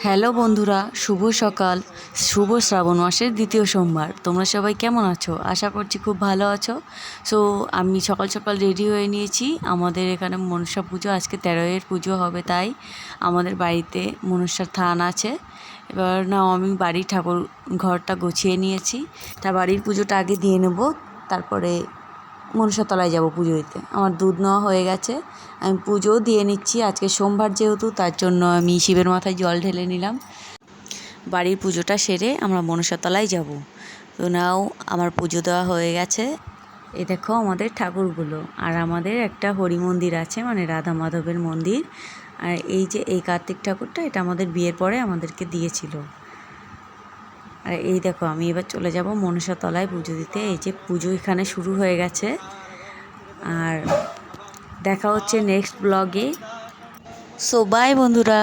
Hello বন্ধুরা, শুভ সকাল। শুভ শ্রাবণ মাসের দ্বিতীয় সোমবার। তোমরা সবাই কেমন আছো? আশা করছি খুব ভালো আছো। সো আমি সকাল সকাল রেডি হয়ে নিয়েছি। আমাদের এখানে মনসা পুজো, আজকে 13-এর পুজো হবে, তাই আমাদের বাড়িতে মনসার থান আছে। এবার আমি বাড়ির ঠাকুর ঘরটা গুছিয়ে নিয়েছি। তা বাড়ির পুজোটা আগে দিয়ে নেব, তারপরে মনসাতলায় যাব পুজো দিতে। আমার দুধ নেওয়া হয়ে গেছে, আমি পুজোও দিয়ে নিচ্ছি। আজকে সোমবার যেহেতু, তার জন্য আমি শিবের মাথায় জল ঢেলে নিলাম। বাড়ির পুজোটা সেরে আমরা মনসাতলায় যাব। তো আমার পুজো দেওয়া হয়ে গেছে। এই দেখো আমাদের ঠাকুরগুলো, আর আমাদের একটা হরি মন্দির আছে, মানে রাধা মাধবের মন্দির। আর এই যে এই কার্তিক ঠাকুরটা, এটা আমাদের বিয়ের পরে আমাদেরকে দিয়েছিল। আর এই দেখো আমি এবার চলে যাব মনসাতলায় পুজো দিতে। এই যে পুজো এখানে শুরু হয়ে গেছে। আর দেখা হচ্ছে নেক্সট ব্লগে। সো বাই বন্ধুরা।